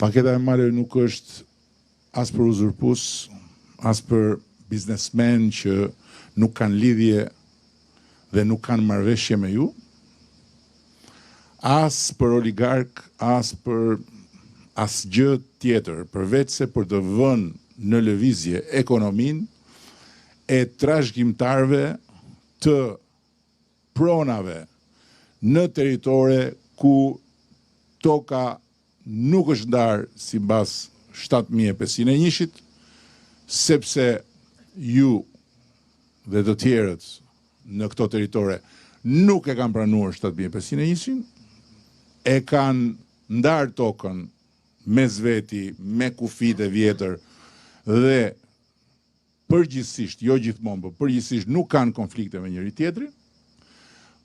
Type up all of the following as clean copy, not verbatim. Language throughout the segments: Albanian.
Paketa e maleve nuk është as për uzurpus, as për biznesmen që nuk kanë lidhje dhe nuk kanë marrëveshje me ju, as për oligark, as për asgjë tjetër, përveç se për të vënë në lëvizje ekonominë e trashëgimtarëve të pronave në territore ku toka nuk është ndarë sipas 7501-shit, sepse ju dhe të tjerët në këto territore nuk e kanë pranuar 7501-shin, e kanë ndarë tokën mes veti, me kufit e vjetër dhe përgjithsisht, jo gjithmonë, por përgjithsisht nuk kanë konflikte me njëri tjetrin,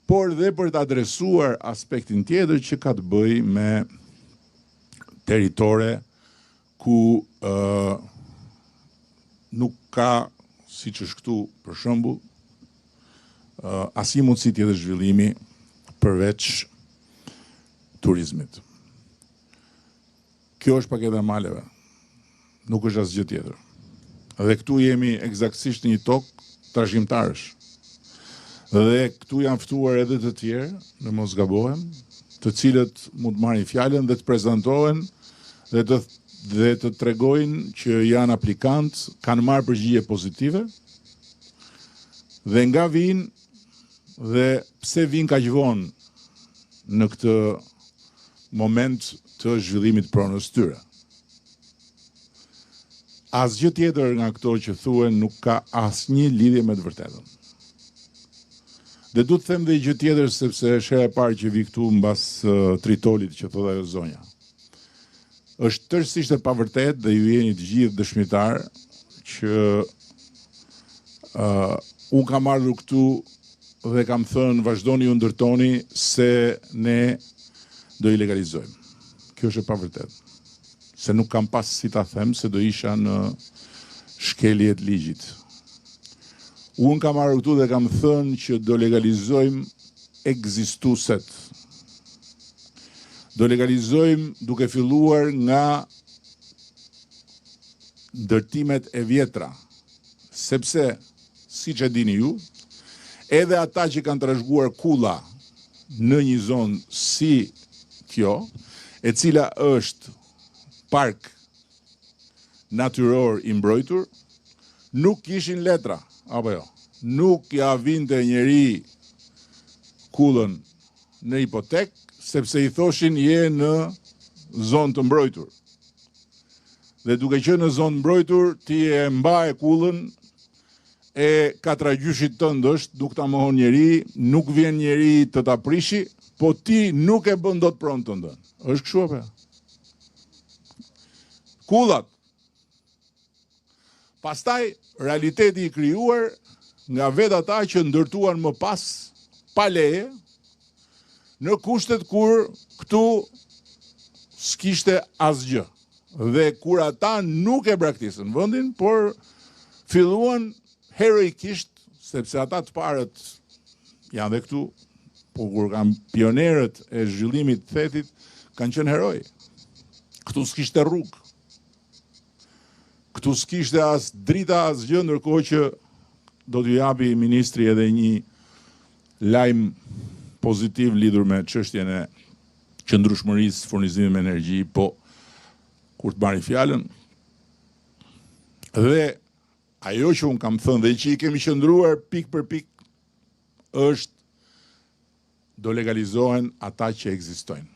por dhe për të adresuar aspektin tjetër që ka të bëjë me territore ku nuk ka, siç është këtu për shembull, asnjë mundësi tjetër zhvillimi përveç turizmit. Kjo është paketa e maleve, nuk është asgjë tjetër. Dhe këtu jemi eksaktësisht në një tokë trashëgimtarësh. Dhe këtu janë ftuar edhe të tjerë, në mos gabohem, të cilët mund të marrin fjalën dhe të prezantohen dhe të tregojnë që janë aplikantë, kanë marrë përgjigje pozitive dhe nga vinë dhe pse vinë kaq vonë në këtë moment të zhvillimit pronës tyre. Asgjë tjetër nga këto që thuhen nuk ka asnjë lidhje me të vërtetën. Dhe du të them dhe gjë tjetër sepse është hera e parë që vi këtu mbas tritolit që thot ajo zonja. Është tërësisht e pavërtet dhe ju jeni të gjithë dëshmitar që unë kam ardhur këtu dhe kam thënë vazhdoni ju ndërtoni se ne do i legalizojmë. Kjo është e pavërtet. Se nuk kam pas si ta them se do isha në shkeljet ligjit. Unë kam ardhur këtu dhe kam thënë që do legalizojmë ekzistueset. Do legalizojmë duke filluar nga ndërtimet e vjetra. Sepse, siç e dini ju, edhe ata që kanë trashëguar kulla në një zonë si kjo, e cila është park natyror i mbrojtur, nuk kishin letra, apo jo. Nuk ja vinte njeri kullën në hipotek, sepse i thoshin je në zonë të mbrojtur. Dhe duke qenë në zonë mbrojtur, ti e mbaje kullën e katragjyshit tënd është, nuk ta mohon njeri, nuk vjen njeri të ta prishi, po ti nuk e bën dot pronë tëndën. Është kështu apo? Kullat. Pastaj, realiteti i krijuar nga vetë ata që ndërtuan më pas pa leje, në kushtet kur këtu s'kishte asgjë. Dhe kur ata nuk e braktisën vendin, por filluan heroikisht, sepse ata të parët janë dhe këtu, po kur kanë pionerët e zhvillimit të thetit, kanë qenë heroj. Këtu s'kishte rrugë. Këtu s'kishte as drita as gjë, ndërkohë që do t'ju japi ministri edhe një lajm pozitiv lidhur me çështjen e qëndrueshmërisë furnizimit me energji, po kur të marri fjalën dhe ajo që unë kam thënë dhe që i kemi qëndruar pik për pik është do legalizohen ata që ekzistojnë.